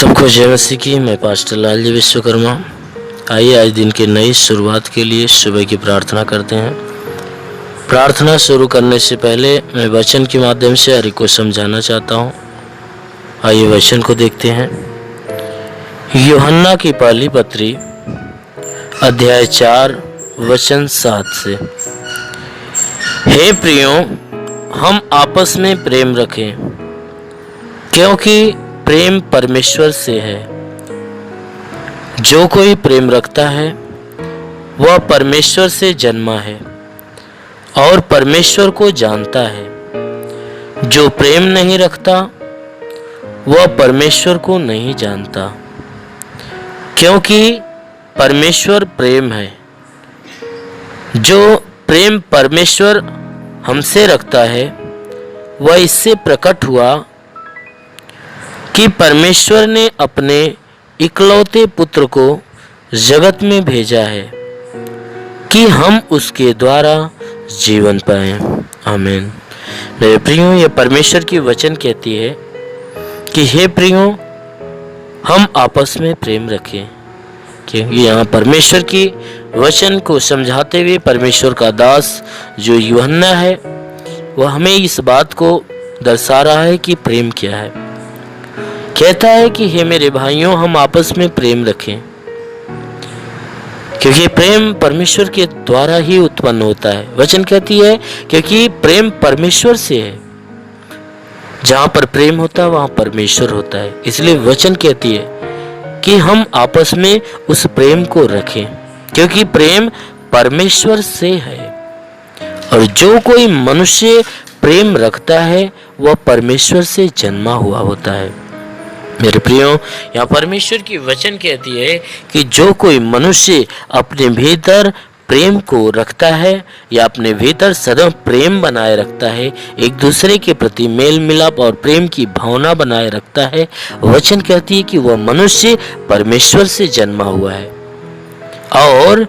सबको जय मसीह की। मैं पास्टर लालजी विश्वकर्मा। आइए आज दिन की नई शुरुआत के लिए सुबह की प्रार्थना करते हैं। प्रार्थना शुरू करने से पहले मैं वचन के माध्यम से हर एक को समझाना चाहता हूँ। आइए वचन को देखते हैं। यूहन्ना की पहली पत्री अध्याय 4 वचन 7 से। हे प्रियों, हम आपस में प्रेम रखें, क्योंकि प्रेम परमेश्वर से है। जो कोई प्रेम रखता है वह परमेश्वर से जन्मा है और परमेश्वर को जानता है। जो प्रेम नहीं रखता वह परमेश्वर को नहीं जानता, क्योंकि परमेश्वर प्रेम है। जो प्रेम परमेश्वर हमसे रखता है वह इससे प्रकट हुआ कि परमेश्वर ने अपने इकलौते पुत्र को जगत में भेजा है कि हम उसके द्वारा जीवन पाएं। आमीन। मेरे प्रियों, यह परमेश्वर की वचन कहती है कि हे प्रियों, हम आपस में प्रेम रखें। क्योंकि यहाँ परमेश्वर की वचन को समझाते हुए परमेश्वर का दास जो यूहन्ना है वह हमें इस बात को दर्शा रहा है कि प्रेम क्या है। कहता है कि हे मेरे भाइयों, हम आपस में प्रेम रखें, क्योंकि प्रेम परमेश्वर के द्वारा ही उत्पन्न होता है। वचन कहती है क्योंकि प्रेम परमेश्वर से है। जहां पर प्रेम होता है वहां परमेश्वर होता है। इसलिए वचन कहती है कि हम आपस में उस प्रेम को रखें, क्योंकि प्रेम परमेश्वर से है। और जो कोई मनुष्य प्रेम रखता है वह परमेश्वर से जन्मा हुआ होता है। मेरे प्रियो, यहाँ परमेश्वर की वचन कहती है कि जो कोई मनुष्य अपने भीतर प्रेम को रखता है या अपने भीतर सदैव प्रेम बनाए रखता है, एक दूसरे के प्रति मेल मिलाप और प्रेम की भावना बनाए रखता है, वचन कहती है कि वह मनुष्य परमेश्वर से जन्मा हुआ है और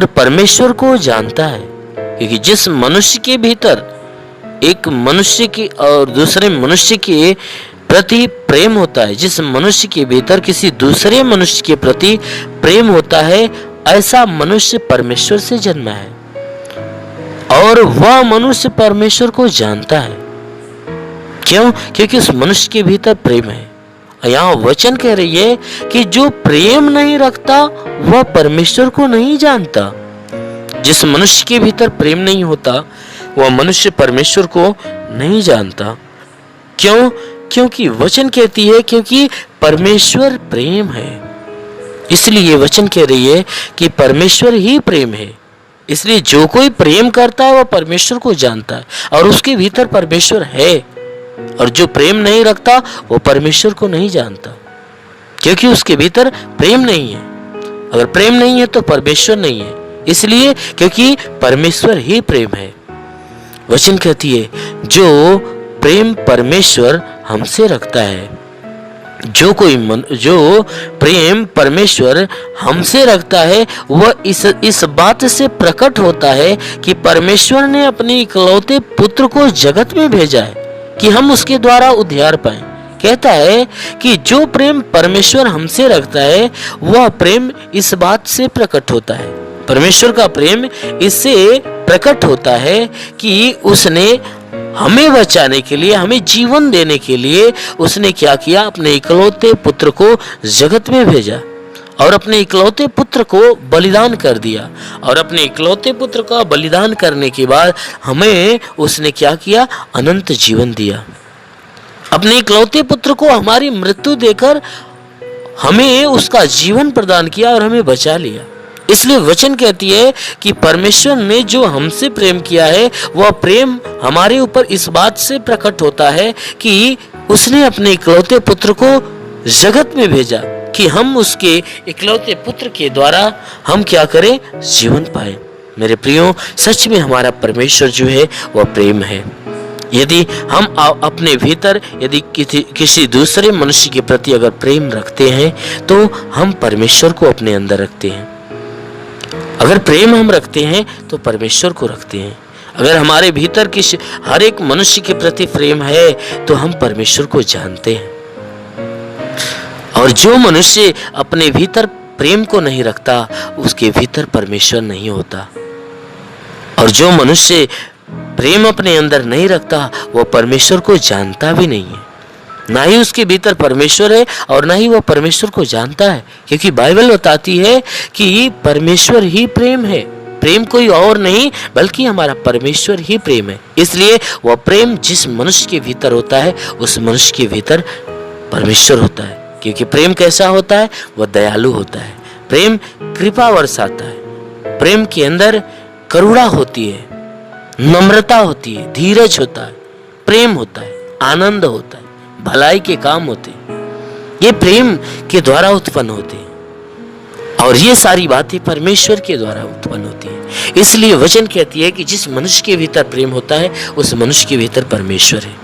परमेश्वर को जानता है। क्योंकि जिस मनुष्य के भीतर एक मनुष्य की और दूसरे मनुष्य के प्रति प्रेम होता है, जिस मनुष्य के भीतर किसी दूसरे मनुष्य के प्रति प्रेम होता है, ऐसा मनुष्य परमेश्वर से जन्मा है और वह मनुष्य परमेश्वर को जानता है। क्यों? क्योंकि उस मनुष्य के भीतर प्रेम है। यहाँ वचन कह रही है कि जो प्रेम नहीं रखता वह परमेश्वर को नहीं जानता। जिस मनुष्य के भीतर प्रेम नहीं होता वह मनुष्य परमेश्वर को नहीं जानता। क्यों? क्योंकि वचन कहती है क्योंकि परमेश्वर प्रेम है। इसलिए वचन कह रही है कि परमेश्वर ही प्रेम है। इसलिए जो कोई प्रेम करता है वह परमेश्वर को जानता है और उसके भीतर परमेश्वर है। और जो प्रेम नहीं रखता वो परमेश्वर को नहीं जानता, क्योंकि उसके भीतर प्रेम नहीं है। अगर प्रेम नहीं है तो परमेश्वर नहीं है। इसलिए क्योंकि परमेश्वर ही प्रेम है। वचन कहती है जो प्रेम परमेश्वर हमसे रखता है, जो प्रेम परमेश्वर हमसे रखता है वह इस बात से प्रकट होता है कि परमेश्वर ने अपने इकलौते पुत्र को जगत में भेजा है कि हम उसके द्वारा उद्धार पाएं। कहता है कि जो प्रेम परमेश्वर हमसे रखता है वह प्रेम इस बात से प्रकट होता है। परमेश्वर का प्रेम इससे प्रकट होता है कि उसने हमें बचाने के लिए, हमें जीवन देने के लिए उसने क्या किया? अपने इकलौते पुत्र को जगत में भेजा और अपने इकलौते पुत्र को बलिदान कर दिया। और अपने इकलौते पुत्र का बलिदान करने के बाद हमें उसने क्या किया? अनंत जीवन दिया। अपने इकलौते पुत्र को हमारी मृत्यु देकर हमें उसका जीवन प्रदान किया और हमें बचा लिया। इसलिए वचन कहती है कि परमेश्वर ने जो हमसे प्रेम किया है वह प्रेम हमारे ऊपर इस बात से प्रकट होता है कि उसने अपने इकलौते पुत्र को जगत में भेजा कि हम उसके इकलौते पुत्र के द्वारा हम क्या करें? जीवन पाए। मेरे प्रियो, सच में हमारा परमेश्वर जो है वह प्रेम है। यदि हम अपने भीतर यदि किसी दूसरे मनुष्य के प्रति अगर प्रेम रखते हैं तो हम परमेश्वर को अपने अंदर रखते हैं। अगर प्रेम हम रखते हैं तो परमेश्वर को रखते हैं। अगर हमारे भीतर किसी हर एक मनुष्य के प्रति प्रेम है तो हम परमेश्वर को जानते हैं। और जो मनुष्य अपने भीतर प्रेम को नहीं रखता उसके भीतर परमेश्वर नहीं होता। और जो मनुष्य प्रेम अपने अंदर नहीं रखता वो परमेश्वर को जानता भी नहीं है। ना ही उसके भीतर परमेश्वर है और ना ही वो परमेश्वर को जानता है, क्योंकि बाइबल बताती है कि परमेश्वर ही प्रेम है। प्रेम कोई और नहीं बल्कि हमारा परमेश्वर ही प्रेम है। इसलिए वह प्रेम जिस मनुष्य के भीतर होता है उस मनुष्य के भीतर परमेश्वर होता है। क्योंकि प्रेम कैसा होता है? वह दयालु होता है। प्रेम कृपा बरसाता है। प्रेम के अंदर करुणा होती है, नम्रता होती है, धीरज होता है, प्रेम होता है, आनंद होता है, भलाई के काम होते हैं। ये प्रेम के द्वारा उत्पन्न होते हैं और ये सारी बातें परमेश्वर के द्वारा उत्पन्न होती है। इसलिए वचन कहती है कि जिस मनुष्य के भीतर प्रेम होता है उस मनुष्य के भीतर परमेश्वर है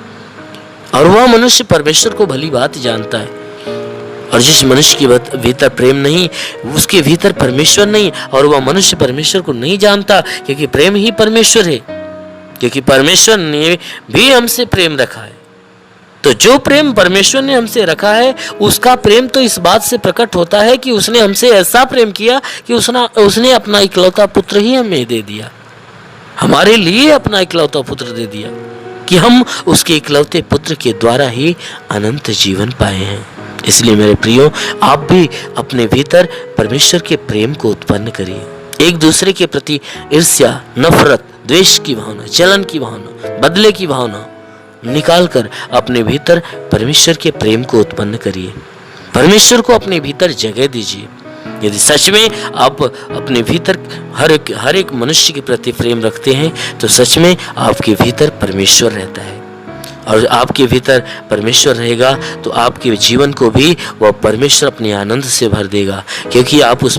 और वह मनुष्य परमेश्वर को भली बात जानता है। और जिस मनुष्य के भीतर प्रेम नहीं उसके भीतर परमेश्वर नहीं और वह मनुष्य परमेश्वर को नहीं जानता, क्योंकि प्रेम ही परमेश्वर है। क्योंकि परमेश्वर ने भी हमसे प्रेम रखा है। तो जो प्रेम परमेश्वर ने हमसे रखा है उसका प्रेम तो इस बात से प्रकट होता है कि उसने हमसे ऐसा प्रेम किया कि उसने अपना इकलौता पुत्र ही हमें दे दिया। हमारे लिए अपना इकलौता पुत्र दे दिया कि हम उसके इकलौते पुत्र के द्वारा ही अनंत जीवन पाए हैं। इसलिए मेरे प्रियो, आप भी अपने भीतर परमेश्वर के प्रेम को उत्पन्न करिए। एक दूसरे के प्रति ईर्ष्या, नफरत, द्वेष की भावना, जलन की भावना, बदले की भावना निकालकर अपने भीतर परमेश्वर के प्रेम को उत्पन्न करिए। परमेश्वर को अपने भीतर जगह दीजिए। यदि सच में आप अपने भीतर हर एक मनुष्य के प्रति प्रेम रखते हैं तो सच में आपके भीतर परमेश्वर रहता है। और आपके भीतर परमेश्वर रहेगा तो आपके जीवन को भी वह परमेश्वर अपने आनंद से भर देगा, क्योंकि आप उस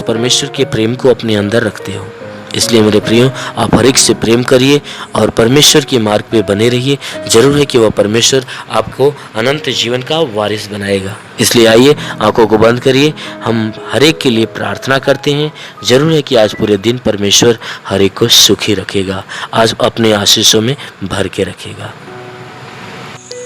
परमेश्वर के प्रेम को अपने अंदर रखते हो। इसलिए मेरे प्रियो, आप हर एक से प्रेम करिए और परमेश्वर के मार्ग पे बने रहिए। जरूर है कि वह परमेश्वर आपको अनंत जीवन का वारिस बनाएगा। इसलिए आइए आंखों को बंद करिए, हम हर एक के लिए प्रार्थना करते हैं। जरूर है कि आज पूरे दिन परमेश्वर हर एक को सुखी रखेगा, आज अपने आशीषों में भर के रखेगा।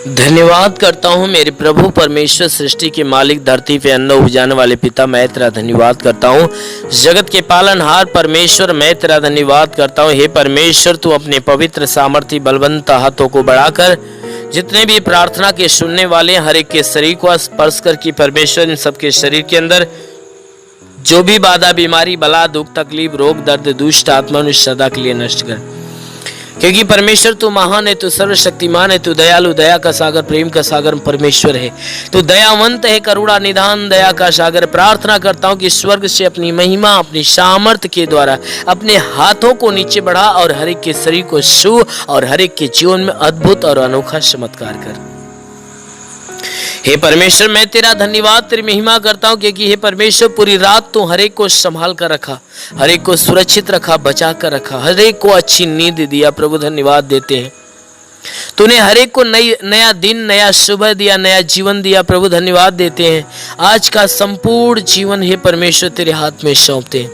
धन्यवाद करता हूँ मेरे प्रभु परमेश्वर, सृष्टि के मालिक, धरती पे अन्न उपजाने वाले पिता, मैं तेरा धन्यवाद करता हूँ। जगत के पालनहार परमेश्वर, मैं तेरा धन्यवाद करता हूँ। हे परमेश्वर, तू अपने पवित्र सामर्थ्य बलवंत हाथों को बढ़ाकर जितने भी प्रार्थना के सुनने वाले हर एक के शरीर को स्पर्श कर कि परमेश्वर इन सबके शरीर के अंदर जो भी बाधा, बीमारी, बला, दुख, तकलीफ, रोग, दर्द, दुष्ट आत्मा सदा के लिए नष्ट कर। क्योंकि परमेश्वर तू महान है, तू सर्वशक्तिमान है, तू दयालु, दया का सागर, प्रेम का सागर परमेश्वर है। तू दयावंत है, करुणा निधान, दया का सागर। प्रार्थना करता हूँ कि स्वर्ग से अपनी महिमा, अपनी सामर्थ के द्वारा अपने हाथों को नीचे बढ़ा और हर एक के शरीर को छू और हर एक के जीवन में अद्भुत और अनोखा चमत्कार कर। हे परमेश्वर, मैं तेरा धन्यवाद, तेरी महिमा करता हूँ, क्योंकि हे परमेश्वर पूरी रात तू हर एक को संभाल कर रखा, हर एक को सुरक्षित रखा, बचा कर रखा, हर एक को अच्छी नींद दिया। प्रभु धन्यवाद देते हैं, तूने हर एक को नया दिन, नया सुबह दिया, नया जीवन दिया। प्रभु धन्यवाद देते हैं। आज का संपूर्ण जीवन हे परमेश्वर तेरे हाथ में सौंपते हैं।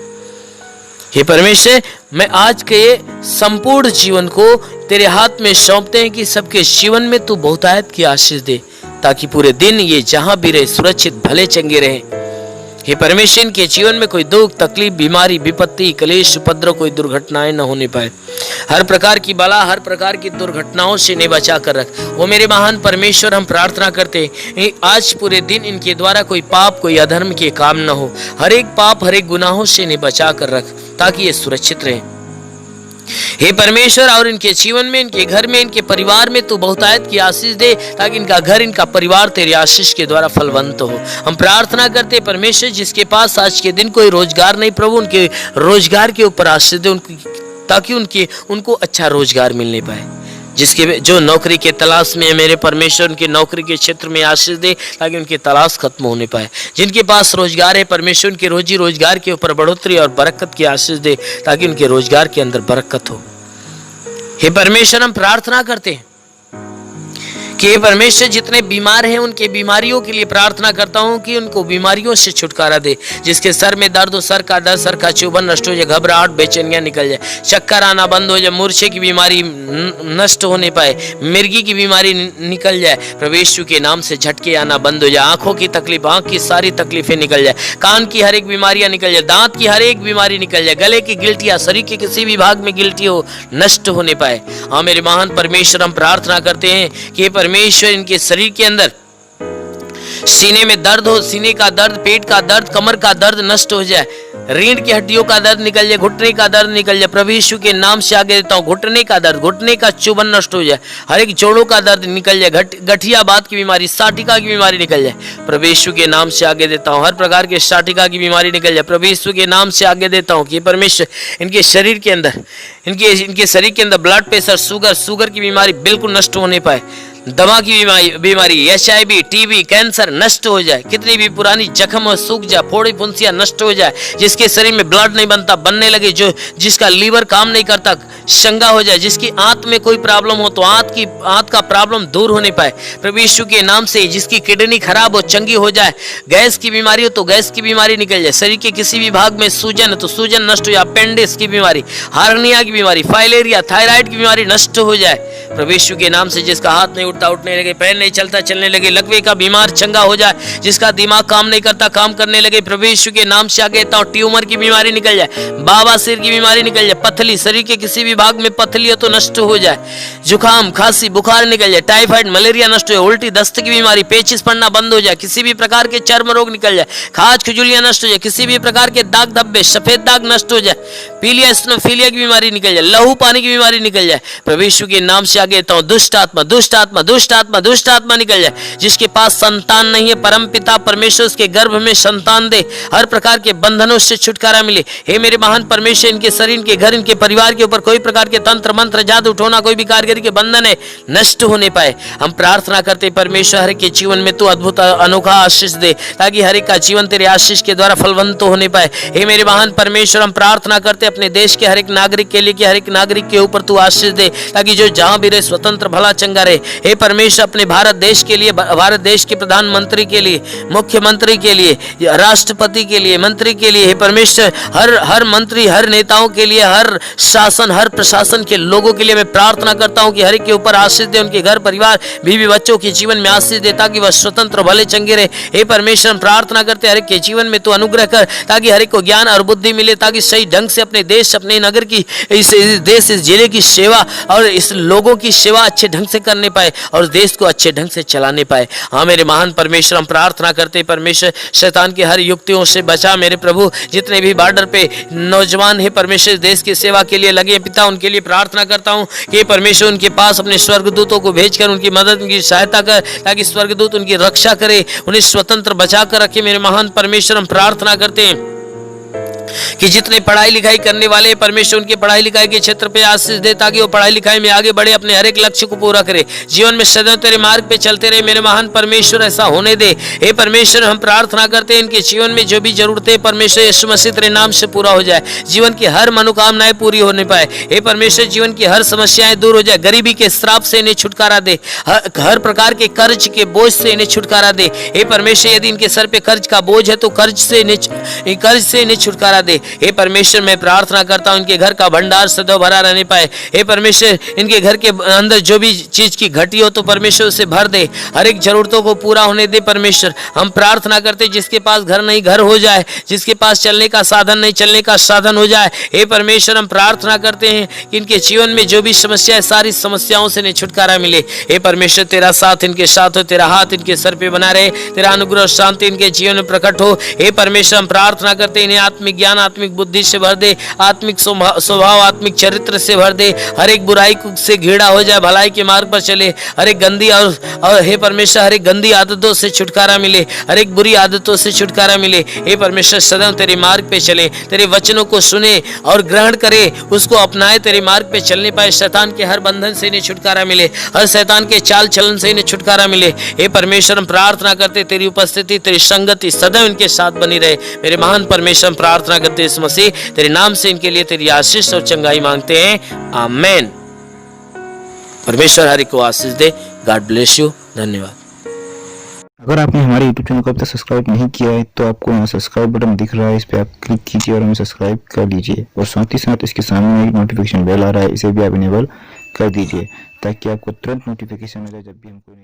हे परमेश्वर, मैं आज के संपूर्ण जीवन को तेरे हाथ में सौंपते हैं कि सबके जीवन में तू बहुतायत की आशीष दे, ताकि पूरे दिन ये जहां भी रहे सुरक्षित भले चंगे रहे। हे परमेश्वर, इनके जीवन में कोई दुख, तकलीफ, बीमारी, विपत्ति, क्लेश, उपद्रव, कोई दुर्घटनाएं न होने पाए। हर प्रकार की बला, हर प्रकार की दुर्घटनाओं से इन्हें बचा कर रख। वो मेरे महान परमेश्वर, हम प्रार्थना करते हैं आज पूरे दिन इनके द्वारा कोई पाप, कोई अधर्म के काम न हो। हर एक पाप, हर एक गुनाहों से इन्हें बचा कर रख, ताकि ये सुरक्षित रहे। हे परमेश्वर, और इनके जीवन में, इनके घर में, इनके परिवार में तू बहुतायत की आशीष दे, ताकि इनका घर, इनका परिवार तेरी आशीष के द्वारा फलवंत हो। हम प्रार्थना करते परमेश्वर, जिसके पास आज के दिन कोई रोजगार नहीं, प्रभु उनके रोजगार के ऊपर आशीष दे, ताकि उनको अच्छा रोजगार मिलने पाए। जिसके जो नौकरी के तलाश में है मेरे परमेश्वर, उनके नौकरी के क्षेत्र में आशीष दे, ताकि उनकी तलाश खत्म होने पाए। जिनके पास रोजगार है परमेश्वर, उनके रोजी रोजगार के ऊपर बढ़ोतरी और बरकत की आशीष दे, ताकि उनके रोजगार के अंदर बरकत हो। हे परमेश्वर, हम प्रार्थना करते हैं कि परमेश्वर जितने बीमार हैं उनके बीमारियों के लिए प्रार्थना करता हूँ कि उनको बीमारियों से छुटकारा दे। जिसके सर में दर्द हो, सर का दर्द, सर का चुभन नष्ट हो जाए, घबराहट बेचैनियां निकल जाए, चक्कर आना बंद हो जाए, मूर्छे की बीमारी नष्ट होने पाए, मिर्गी की बीमारी निकल जाए, प्रभु यीशु के नाम से झटके आना बंद हो जाए, आंखों की तकलीफ, आंख की सारी तकलीफें निकल जाए, कान की हर एक बीमारियां निकल जाए, दांत की हर एक बीमारी निकल जाए, गले की गिल्टियां, शरीर के किसी भी भाग में गिल्टी हो नष्ट होने पाए। हाँ मेरे महान परमेश्वर, हम प्रार्थना करते हैं कि परमेश्वर इनके शरीर के अंदर सीने में दर्द हो, सीने का दर्द, पेट का दर्द, कमर का दर्द नष्ट हो जाए, रीढ़ की हड्डियों का दर्द निकल जाए, घुटने का दर्द निकल जाए, प्रभु यीशु के नाम से आगे देता हूँ, घुटने का दर्द, घुटने का चुभन नष्ट हो जाए, हर एक जोड़ों का दर्द निकल जाए, गठिया बात की बीमारी, साटिका की बीमारी निकल जाए, प्रभु यीशु के नाम से आगे देता हूँ, हर प्रकार के साटिका की बीमारी निकल जाए, प्रभु यीशु के नाम से आगे देता हूँ कि परमेश्वर इनके शरीर के अंदर, इनके शरीर के अंदर ब्लड प्रेशर, शुगर की बीमारी बिल्कुल नष्ट होने पाए, दमा की बीमारी, HIV, TB, कैंसर नष्ट हो जाए, कितनी भी पुरानी जख्म हो सूख जाए, फोड़ी फुंसियां नष्ट हो जाए, जिसके शरीर में ब्लड नहीं बनता, बनने लगे, जिसका लीवर काम नहीं करता, शंगा हो जाए, जिसकी आंत में कोई प्रॉब्लम हो तो आंत का प्रॉब्लम दूर होने पाए, प्रभु यीशु के नाम से, जिसकी किडनी खराब हो चंगी हो जाए, गैस की बीमारी हो तो गैस की बीमारी निकल जाए, शरीर के किसी भी भाग में सूजन है तो सूजन नष्ट हो जाए, अपेंडिक्स की बीमारी, हार्निया की बीमारी, फाइलेरिया, थायराइड की बीमारी नष्ट हो जाए, प्रभु यीशु के नाम से, जिसका हाथ नहीं उठता उठने लगे, पैर नहीं चलता चलने लगे, लकवे का बीमार चंगा हो जाए, जिसका दिमाग काम नहीं करता काम करने लगे, प्रभु यीशु के नाम से आगे तो ट्यूमर की बीमारी निकल जाए, बाबा सिर की बीमारी निकल जाए, पथली, शरीर के किसी भी भाग में पथली हो तो नष्ट हो जाए, जुकाम, खांसी, बुखार निकल जाए, टाइफाइड, मलेरिया नष्ट हो, उल्टी, दस्त की बीमारी, पेचिस पड़ना बंद हो जाए, किसी भी प्रकार के चर्म रोग निकल जाए, खाज खुजलियां नष्ट हो जाए, किसी भी प्रकार के दाग धब्बे, सफेद दाग नष्ट हो जाए, पीलिया स्नोफीलिया की बीमारी निकल जाए, लहू पानी की बीमारी निकल जाए, प्रभु यीशु के नाम से आगे तो दुष्ट आत्मा, दुष्ट आत्मा, दुष्ट आत्मा, दुष्ट आत्मा निकल जाए, जिसके पास संतान नहीं है, परम पिता परमेश्वर उसके गर्भ में संतान दे, हर प्रकार के बंधनों से छुटकारा मिले। हे मेरे महान परमेश्वर, इनके शरीर, इनके घर, इनके परिवार के ऊपर कोई प्रकार के तंत्र मंत्र, जादू टोना, कोई भी कारीगरी के बंधन है नष्ट होने पाए। हम प्रार्थना करते परमेश्वर, हर के जीवन में तू अद्भुत अनोखा आशीष दे, ताकि हर एक का जीवन तेरे आशीष के द्वारा फलवंत होने पाए। हे मेरे महान परमेश्वर, हम प्रार्थना करते अपने देश के हर एक नागरिक के लिए कि हर एक नागरिक के ऊपर तू आशीष दे, ताकि जो जहां भी रहे स्वतंत्र भला चंगा रहे। हे परमेश्वर, अपने भारत देश के लिए, भारत देश के प्रधानमंत्री के लिए, मुख्यमंत्री के लिए, राष्ट्रपति के लिए, मंत्री के लिए, हे परमेश्वर, हर मंत्री, हर नेताओं के लिए, हर शासन, हर प्रशासन के लोगों के लिए मैं प्रार्थना करता हूं कि हर एक के ऊपर आशीष दे, उनके घर परिवार, बीवी बच्चों के जीवन में आशीष दे, ताकि वह स्वतंत्र भले चंगे रहे। हे परमेश्वर, हम प्रार्थना करते हर एक के जीवन में तू अनुग्रह कर, ताकि हर एक को ज्ञान और बुद्धि मिले, ताकि सही ढंग से अपने देश, अपने नगर की, इस देश, इस जिले की सेवा और इस लोगों की सेवा अच्छे ढंग से करने पाए और देश को अच्छे ढंग से चलाने पाए। हाँ मेरे महान परमेश्वर, हम प्रार्थना करते परमेश्वर, शैतान की हर युक्तियों से बचा मेरे प्रभु। जितने भी बॉर्डर पे नौजवान है परमेश्वर, देश की सेवा के लिए लगे पिता, उनके लिए प्रार्थना करता हूँ कि परमेश्वर उनके पास अपने स्वर्गदूतों को भेजकर उनकी मदद, उनकी सहायता कर, ताकि स्वर्गदूत उनकी रक्षा करे, उन्हें स्वतंत्र बचा कर रखे। मेरे महान परमेश्वर, हम प्रार्थना करते हैं कि जितने पढ़ाई लिखाई करने वाले परमेश्वर, उनके पढ़ाई लिखाई के क्षेत्र पे आशीष दे, ताकि वो पढ़ाई लिखाई में आगे बढ़े, अपने हर एक लक्ष्य को पूरा करे, जीवन में सदैव तेरे मार्ग पे चलते रहे। मेरे महान परमेश्वर, ऐसा होने दे। हे परमेश्वर, हम प्रार्थना करते हैं इनके जीवन में जो भी जरूरतें परमेश्वर यीशु मसीह तेरे नाम से पूरा हो जाए, जीवन की हर मनोकामनाएं पूरी होने पाए। हे परमेश्वर, जीवन की हर समस्याएं दूर हो जाए, गरीबी के श्राप से इन्हें छुटकारा दे, हर प्रकार के कर्ज के बोझ से इन्हें छुटकारा दे। हे परमेश्वर, यदि इनके सर पे कर्ज का बोझ है तो कर्ज से इन्हें छुटकारा दे। हे परमेश्वर, मैं प्रार्थना करता हूं इनके घर का भंडार सदैव भरा रहने पाए। हे परमेश्वर, इनके घर के अंदर जो भी चीज की घटी हो तो परमेश्वर उसे भर दे, हर एक जरूरतों को पूरा होने दे। परमेश्वर, हम प्रार्थना करते जिसके पास घर नहीं घर हो जाए, जिसके पास चलने का साधन नहीं चलने का साधन हो जाए। हे परमेश्वर, हम प्रार्थना करते हैं कि इनके जीवन में जो भी समस्या है, सारी समस्याओं से इन्हें छुटकारा मिले। हे परमेश्वर, तेरा साथ इनके साथ हो, तेरा हाथ इनके सर पे बना रहे, तेरा अनुग्रह और शांति इनके जीवन में प्रकट हो। हे परमेश्वर, हम प्रार्थना करते हैं इन्हें आत्मिक ज्ञान, आत्मिक बुद्धि से भर दे, आत्मिक स्वभाव, आत्मिक चरित्र से भर दे, हर एक बुराई से घिरा हो जाए, भलाई के मार्ग पर चले, हर एक गंदी और हे परमेश्वर, हर एक गंदी आदतों से छुटकारा मिले, हर एक बुरी आदतों से छुटकारा मिले। हे परमेश्वर, सदैव तेरे मार्ग पे चले, तेरे वचनों को सुने और ग्रहण करे, उसको अपनाए, तेरे मार्ग पे चलने पाए। शैतान के हर बंधन से इन्हें छुटकारा मिले, हर शैतान के चाल चलन से इन्हें छुटकारा मिले। हे परमेश्वर, हम प्रार्थना करते तेरी उपस्थिति, तेरी संगति सदैव इनके साथ बनी रहे। मेरे महान परमेश्वर, हम प्रार्थना करते इस मसीह तेरे नाम से इनके लिए तेरी आशीष और चंगाई मांगते हैं, आमेन। परमेश्वर हर एक को आशीष दे। God bless you. धन्यवाद। अगर आपने हमारे YouTube चैनल को अब तक सब्सक्राइब नहीं किया है तो आपको यहाँ सब्सक्राइब बटन दिख रहा है, इस पर आप क्लिक कीजिए और हमें सब्सक्राइब कर लीजिए। और साथ ही साथ इसके सामने एक नोटिफिकेशन बेल आ रहा है, इसे भी आप इनेबल कर दीजिए ताकि आपको तुरंत नोटिफिकेशन मिले जब भी हम कोई